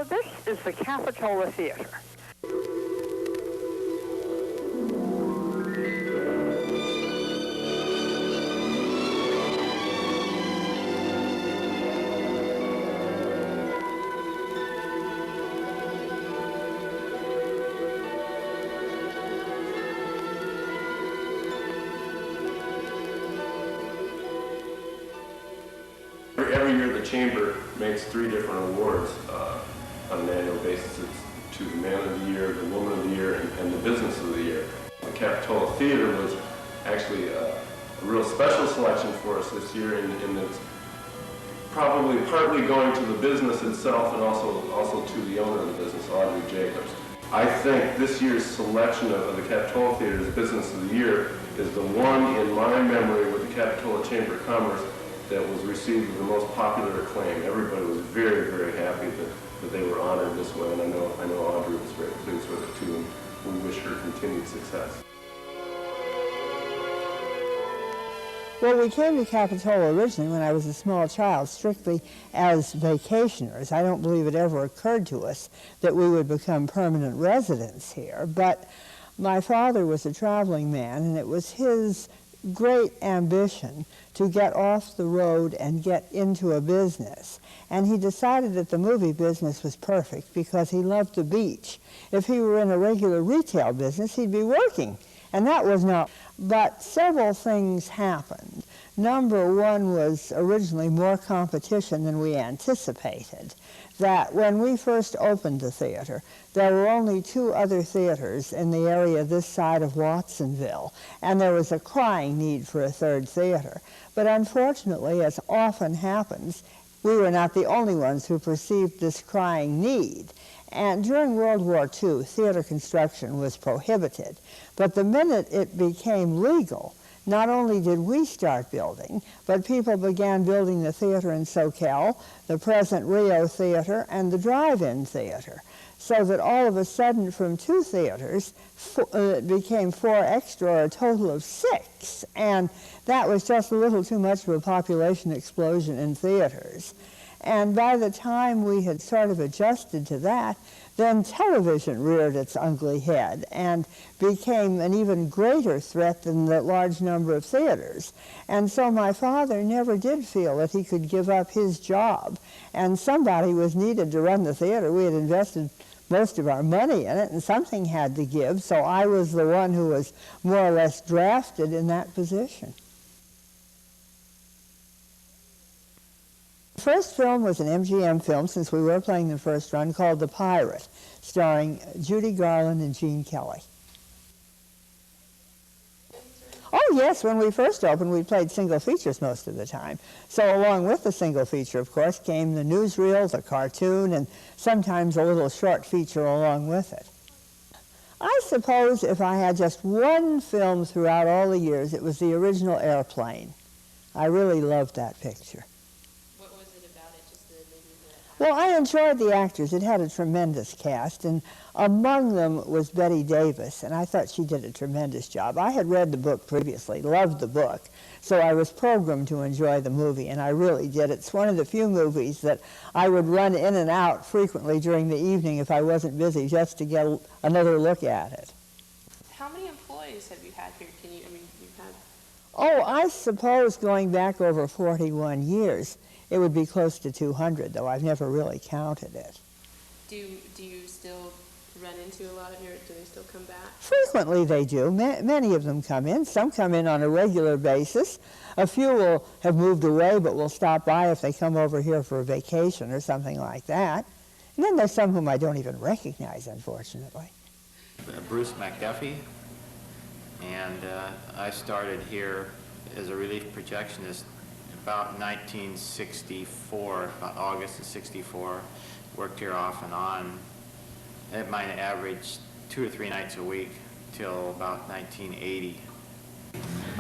this is the Capitola Theater. Every year the Chamber makes 3 different awards on an annual basis. It's to the Man of the Year, the Woman of the Year, and the Business of the Year. The Capitola Theater was actually a real special selection for us this year, and it's probably partly going to the business itself and also to the owner of the business, Audrey Jacobs. I think this year's selection of the Capitola Theater's Business of the Year is the one in my memory with the Capitola Chamber of Commerce that was received with the most popular acclaim. Everybody was very, very happy that they were honored this way, and I know Audrey was very pleased with it too, and we wish her continued success. Well, we came to Capitola originally when I was a small child, strictly as vacationers. I don't believe it ever occurred to us that we would become permanent residents here, but my father was a traveling man, and it was his great ambition to get off the road and get into a business. And he decided that the movie business was perfect because he loved the beach. If he were in a regular retail business, he'd be working, and that was not. But several things happened. Number one was originally more competition than we anticipated. That when we first opened the theater, there were only 2 other theaters in the area this side of Watsonville, and there was a crying need for a 3rd theater. But unfortunately, as often happens, we were not the only ones who perceived this crying need. And during World War II, theater construction was prohibited. But the minute it became legal, not only did we start building, but people began building the theater in Soquel, the present Rio Theater, and the drive-in theater. So that all of a sudden, from 2 theaters, it became 4 extra, or a total of 6. And that was just a little too much of a population explosion in theaters. And by the time we had sort of adjusted to that, then television reared its ugly head and became an even greater threat than the large number of theaters. And so my father never did feel that he could give up his job. And somebody was needed to run the theater. We had invested most of our money in it, and something had to give, so I was the one who was more or less drafted in that position. The first film was an MGM film, since we were playing the first run, called The Pirate, starring Judy Garland and Gene Kelly. Oh yes, when we first opened, we played single features most of the time. So along with the single feature, of course, came the newsreel, the cartoon, and sometimes a little short feature along with it. I suppose if I had just one film throughout all the years, it was the original Airplane. I really loved that picture. Well, I enjoyed the actors. It had a tremendous cast, and among them was Betty Davis, and I thought she did a tremendous job. I had read the book previously, loved the book, so I was programmed to enjoy the movie, and I really did. It's one of the few movies that I would run in and out frequently during the evening if I wasn't busy, just to get another look at it. How many employees have you had here? You've had... Oh, I suppose going back over 41 years, it would be close to 200, though I've never really counted it. Do you still run into a lot of do they still come back? Frequently they do. Many of them come in. Some come in on a regular basis. A few will have moved away but will stop by if they come over here for a vacation or something like that. And then there's some whom I don't even recognize, unfortunately. Bruce McDuffie, and I started here as a relief projectionist about 1964, about August of 64. Worked here off and on. It might average 2 or 3 nights a week till about 1980.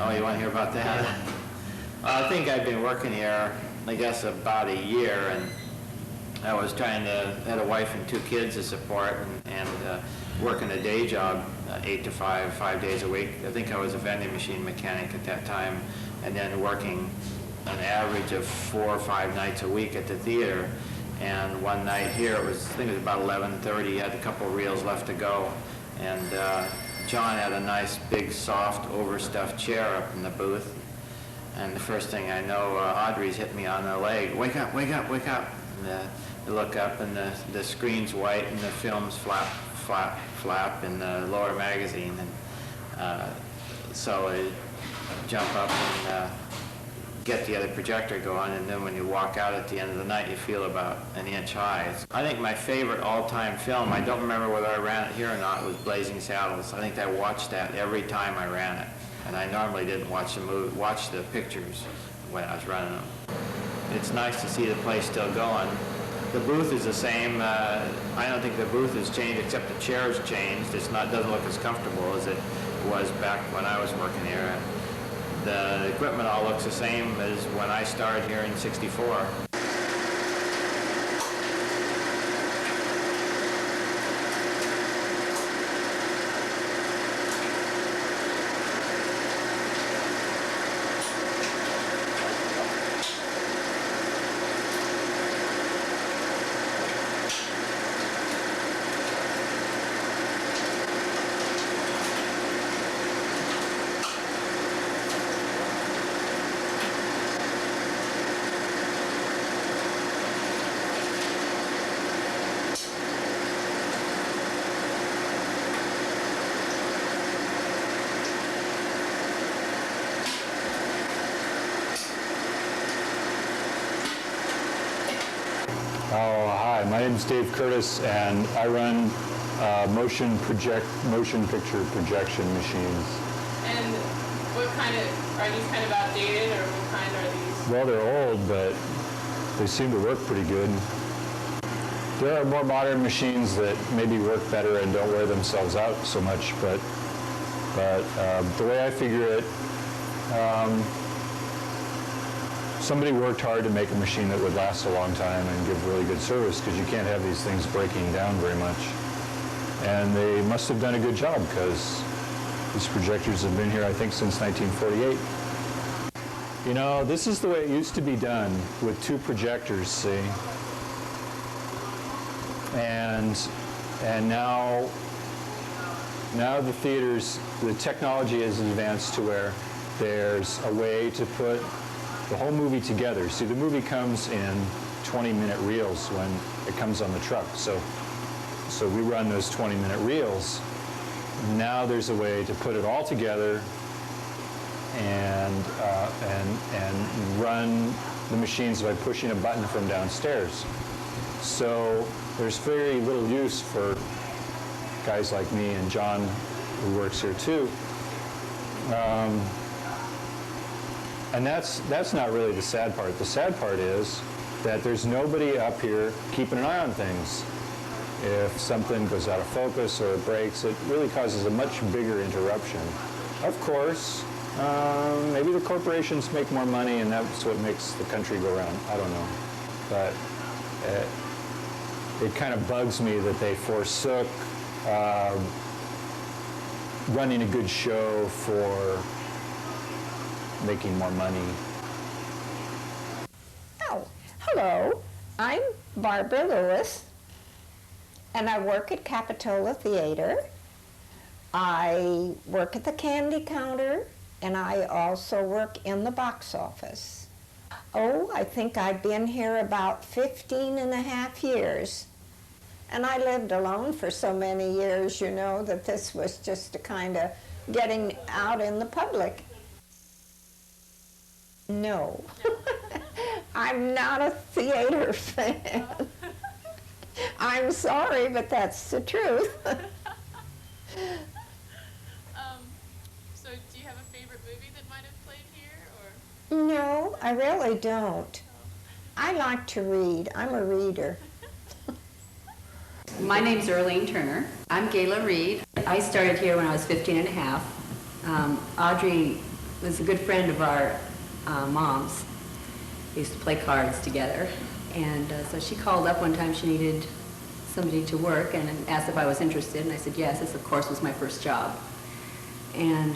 Oh, you want to hear about that? I think I've been working here, I guess, about a year, and I was trying to, had a wife and 2 kids to support, and working a day job, 8 to 5 days a week. I think I was a vending machine mechanic at that time, and then working an average of 4 or 5 nights a week at the theater. And one night here, I think it was about 11:30, had a couple reels left to go, and John had a nice, big, soft, overstuffed chair up in the booth. And the first thing I know, Audrey's hit me on the leg. Wake up, wake up, wake up. And you look up, and the screen's white, and the film's flap in the lower magazine. And so I jump up and get the other projector going, and then when you walk out at the end of the night, you feel about an inch high. I think my favorite all-time film, I don't remember whether I ran it here or not, was Blazing Saddles. I think I watched that every time I ran it, and I normally didn't watch the pictures when I was running them. It's nice to see the place still going. The booth is the same. I don't think the booth has changed, except the chair's changed. Doesn't look as comfortable as it was back when I was working here. The equipment all looks the same as when I started here in '64. Hi, my name is Dave Curtis, and I run motion picture projection machines. And what kind of, are these kind of outdated, or what kind are these? Well, they're old, but they seem to work pretty good. There are more modern machines that maybe work better and don't wear themselves out so much, but the way I figure it, somebody worked hard to make a machine that would last a long time and give really good service, because you can't have these things breaking down very much. And they must have done a good job, because these projectors have been here, I think, since 1948. You know, this is the way it used to be done, with two projectors, see? And now the theaters, the technology has advanced to where there's a way to put the whole movie together. See, the movie comes in 20-minute reels when it comes on the truck. So we run those 20-minute reels. Now there's a way to put it all together and run the machines by pushing a button from downstairs. So there's very little use for guys like me and John, who works here too. And that's not really the sad part. The sad part is that there's nobody up here keeping an eye on things. If something goes out of focus or it breaks, it really causes a much bigger interruption. Of course, maybe the corporations make more money and that's what makes the country go round. I don't know. But it kind of bugs me that they forsook running a good show for making more money. Oh, hello. I'm Barbara Lewis, and I work at Capitola Theater. I work at the candy counter, and I also work in the box office. Oh, I think I've been here about 15 and a half years. And I lived alone for so many years, you know, that this was just a kind of getting out in the public. No, I'm not a theater fan. I'm sorry, but that's the truth. So do you have a favorite movie that might have played here, or? No, I really don't. I like to read. I'm a reader. My name's Earlene Turner. I'm Gayla Reed. I started here when I was 15 and a half. Audrey was a good friend of our mom's. We used to play cards together. And so she called up one time. She needed somebody to work and asked if I was interested. And I said yes. This, of course, was my first job. And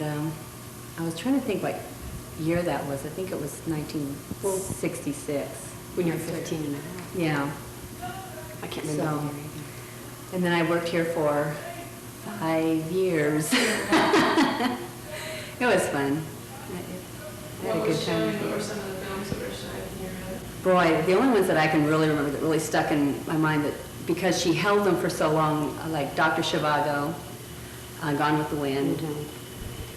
I was trying to think what year that was. I think it was 1966. When you were 15 and a half. Yeah. I can't remember. And then I worked here for 5 years. It was fun. I had a good time. What were some of the films that were shown here? Boy, the only ones that I can really remember that really stuck in my mind, that because she held them for so long, like Dr. Zhivago, Gone with the Wind,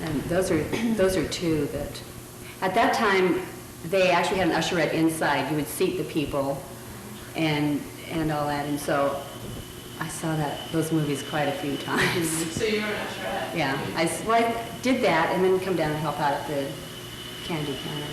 and those are two that, at that time, they actually had an usherette inside. You would seat the people, and all that, and so I saw those movies quite a few times. So you were an usherette? Yeah, I did that, and then come down and help out at the candy counter.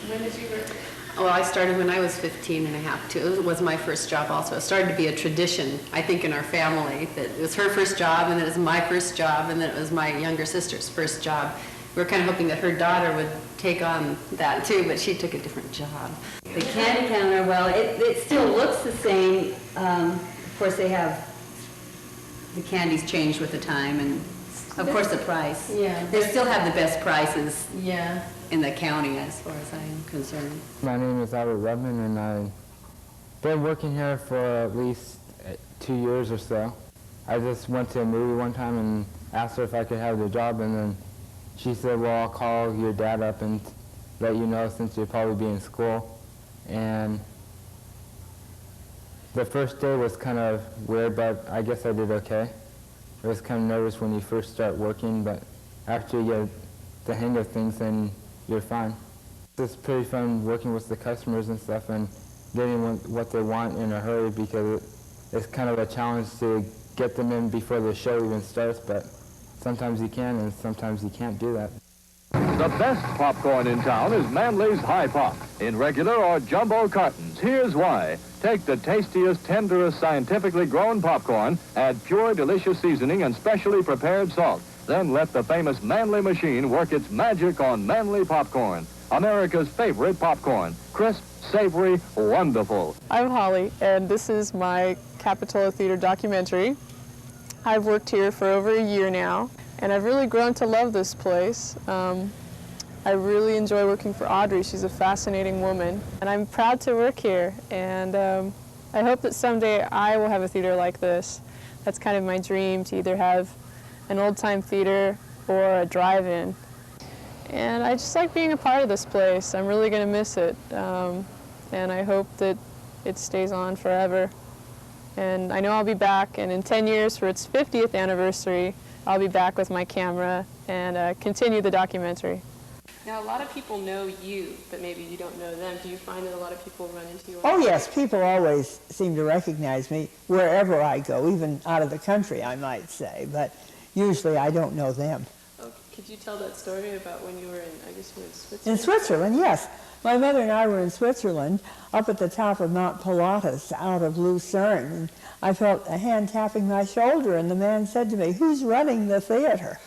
When did you work? Well, I started when I was 15 and a half, too. It was my first job also. It started to be a tradition, I think, in our family, that it was her first job, and then it was my first job, and then it was my younger sister's first job. We were kind of hoping that her daughter would take on that, too, but she took a different job. The candy counter, well, it still looks the same. Of course, they have, the candies changed with the time, and of course the price. Yeah. They still have the best prices Yeah. in the county as far as I'm concerned. My name is Albert Rubman, and I've been working here for at least 2 years or so. I just went to a movie one time and asked her if I could have the job, and then she said, well, I'll call your dad up and let you know since you'll probably be in school. And the first day was kind of weird, but I guess I did okay. I was kind of nervous when you first start working, but after you get the hang of things, then you're fine. It's pretty fun working with the customers and stuff and getting what they want in a hurry, because it's kind of a challenge to get them in before the show even starts, but sometimes you can and sometimes you can't do that. The best popcorn in town is Manly's High Pop, in regular or jumbo cartons. Here's why. Take the tastiest, tenderest, scientifically grown popcorn, add pure, delicious seasoning and specially prepared salt. Then let the famous Manly machine work its magic on Manly popcorn, America's favorite popcorn. Crisp, savory, wonderful. I'm Holly, and this is my Capitola Theater documentary. I've worked here for over a year now, and I've really grown to love this place. I really enjoy working for Audrey. She's a fascinating woman, and I'm proud to work here, and I hope that someday I will have a theater like this. That's kind of my dream, to either have an old-time theater or a drive-in. And I just like being a part of this place. I'm really going to miss it, and I hope that it stays on forever. And I know I'll be back, and in 10 years for its 50th anniversary, I'll be back with my camera and continue the documentary. Now, a lot of people know you, but maybe you don't know them. Do you find that a lot of people run into you? Oh, yes, people always seem to recognize me wherever I go, even out of the country, I might say, but usually I don't know them. Oh, could you tell that story about when you were in, I guess you were in Switzerland? In Switzerland, yes. My mother and I were in Switzerland, up at the top of Mount Pilatus, out of Lucerne, and I felt a hand tapping my shoulder, and the man said to me, "Who's running the theater?"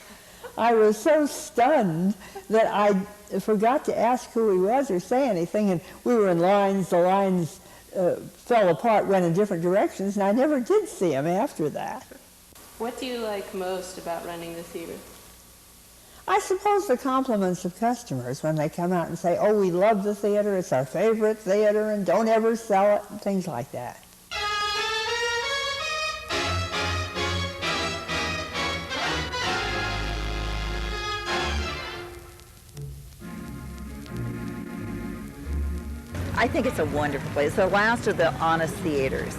I was so stunned that I forgot to ask who he was or say anything, and we were in lines. The lines fell apart, went in different directions, and I never did see him after that. What do you like most about running the theater? I suppose the compliments of customers when they come out and say, "Oh, we love the theater, it's our favorite theater, and don't ever sell it," and things like that. I think it's a wonderful place. The last of the honest theaters.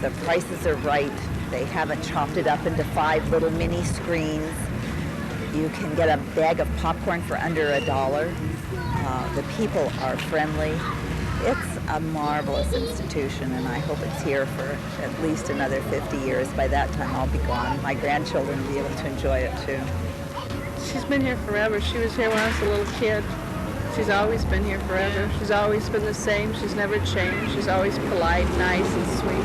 The prices are right. They haven't chopped it up into 5 little mini screens. You can get a bag of popcorn for under $1. The people are friendly. It's a marvelous institution, and I hope it's here for at least another 50 years. By that time, I'll be gone. My grandchildren will be able to enjoy it, too. She's been here forever. She was here when I was a little kid. She's always been here forever. She's always been the same. She's never changed. She's always polite, nice, and sweet.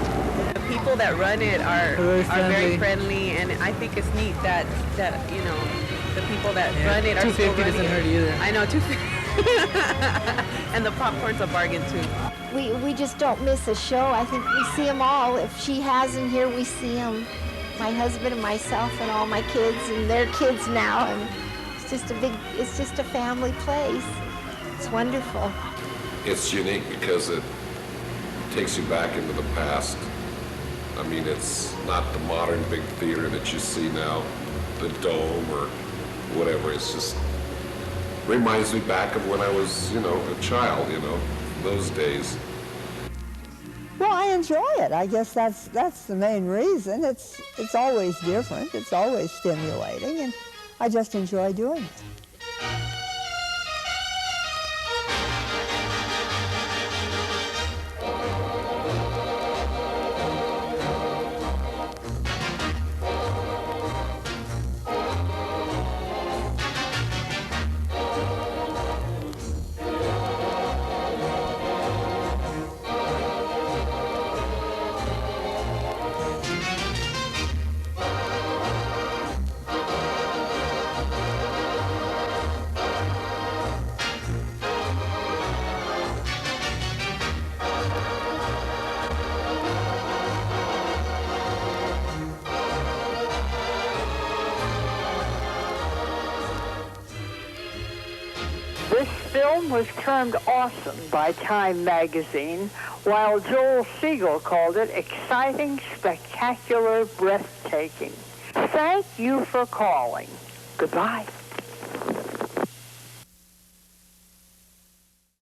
The people that run it are very friendly, and I think it's neat that you know, the people that run it are still running. $2.50 doesn't hurt either. I know, $2.50. And the popcorn's a bargain too. We just don't miss a show. I think we see them all. If she has them here, we see them. My husband and myself and all my kids and their kids now, and it's just a family place. It's wonderful. It's unique because it takes you back into the past. I mean, it's not the modern big theater that you see now, the Dome or whatever. It's just reminds me back of when I was, you know, a child, you know, those days. Well, I enjoy it. I guess that's the main reason. It's always different. It's always stimulating, and I just enjoy doing it. This film was termed awesome by Time magazine, while Joel Siegel called it exciting, spectacular, breathtaking. Thank you for calling. Goodbye.